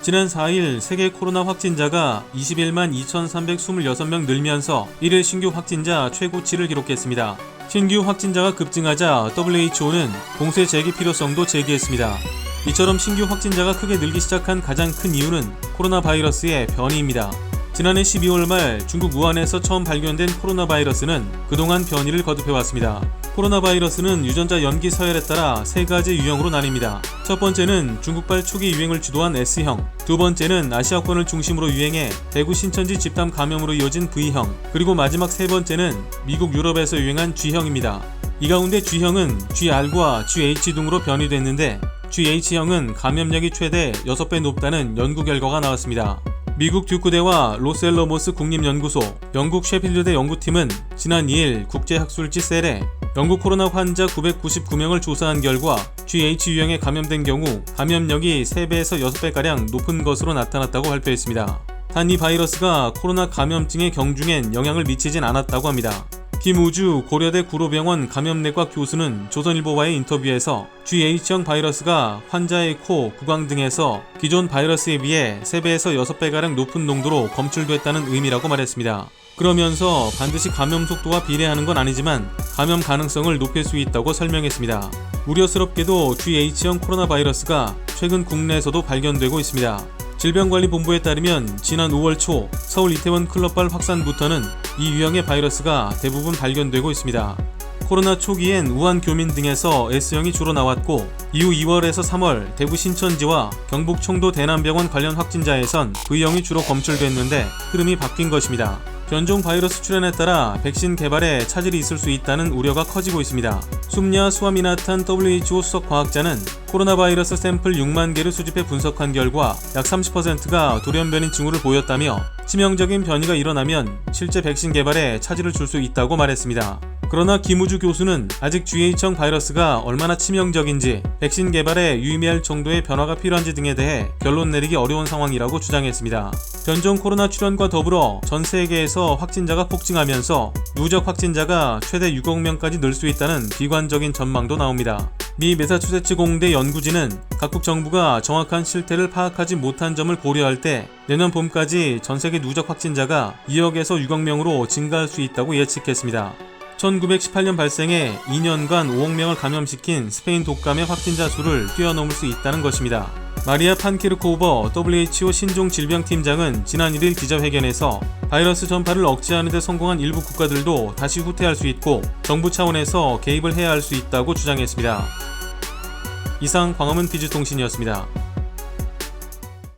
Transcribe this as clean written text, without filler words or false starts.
지난 4일 세계 코로나 확진자가 21만 2,326명 늘면서 1일 신규 확진자 최고치를 기록했습니다. 신규 확진자가 급증하자 WHO는 공세 재개 필요성도 제기했습니다. 이처럼 신규 확진자가 크게 늘기 시작한 가장 큰 이유는 코로나 바이러스의 변이입니다. 지난해 12월 말 중국 우한에서 처음 발견된 코로나 바이러스는 그동안 변이를 거듭해왔습니다. 코로나 바이러스는 유전자 연기 서열에 따라 세 가지 유형으로 나뉩니다. 첫 번째는 중국발 초기 유행을 주도한 S형, 두 번째는 아시아권을 중심으로 유행해 대구 신천지 집단 감염으로 이어진 V형, 그리고 마지막 세 번째는 미국 유럽에서 유행한 G형입니다. 이 가운데 G형은 GR과 GH 등으로 변이됐는데 GH형은 감염력이 최대 6배 높다는 연구 결과가 나왔습니다. 미국 듀크대와 로스앨러모스 국립연구소, 영국 셰필드대 연구팀은 지난 2일 국제학술지 셀에 영국 코로나 환자 999명을 조사한 결과 GH 유형에 감염된 경우 감염력이 3배에서 6배가량 높은 것으로 나타났다고 발표했습니다. 단 이 바이러스가 코로나 감염증의 경중엔 영향을 미치진 않았다고 합니다. 김우주 고려대 구로병원 감염내과 교수는 조선일보와의 인터뷰에서 GH형 바이러스가 환자의 코, 구강 등에서 기존 바이러스에 비해 3배에서 6배가량 높은 농도로 검출됐다는 의미라고 말했습니다. 그러면서 반드시 감염 속도와 비례하는 건 아니지만 감염 가능성을 높일 수 있다고 설명했습니다. 우려스럽게도 GH형 코로나 바이러스가 최근 국내에서도 발견되고 있습니다. 질병관리본부에 따르면 지난 5월 초 서울 이태원 클럽발 확산부터는 이 유형의 바이러스가 대부분 발견되고 있습니다. 코로나 초기엔 우한 교민 등에서 S형이 주로 나왔고 이후 2월에서 3월 대구 신천지와 경북 청도 대남병원 관련 확진자에선 V형이 주로 검출됐는데 흐름이 바뀐 것입니다. 변종 바이러스 출현에 따라 백신 개발에 차질이 있을 수 있다는 우려가 커지고 있습니다. 숨야 수아미나탄 WHO 수석 과학자는 코로나 바이러스 샘플 6만 개를 수집해 분석한 결과 약 30%가 돌연변이 징후를 보였다며 치명적인 변이가 일어나면 실제 백신 개발에 차질을 줄 수 있다고 말했습니다. 그러나 김우주 교수는 아직 GH형 바이러스가 얼마나 치명적인지, 백신 개발에 유의미할 정도의 변화가 필요한지 등에 대해 결론 내리기 어려운 상황이라고 주장했습니다. 변종 코로나 출현과 더불어 전 세계에서 확진자가 폭증하면서 누적 확진자가 최대 6억 명까지 늘 수 있다는 비관적인 전망도 나옵니다. 미 매사추세츠 공대 연구진은 각국 정부가 정확한 실태를 파악하지 못한 점을 고려할 때 내년 봄까지 전 세계 누적 확진자가 2억에서 6억 명으로 증가할 수 있다고 예측했습니다. 1918년 발생해 2년간 5억 명을 감염시킨 스페인 독감의 확진자 수를 뛰어넘을 수 있다는 것입니다. 마리아 판키르코버 WHO 신종질병팀장은 지난 1일 기자회견에서 바이러스 전파를 억제하는 데 성공한 일부 국가들도 다시 후퇴할 수 있고 정부 차원에서 개입을 해야 할 수 있다고 주장했습니다. 이상 광화문 비즈통신이었습니다.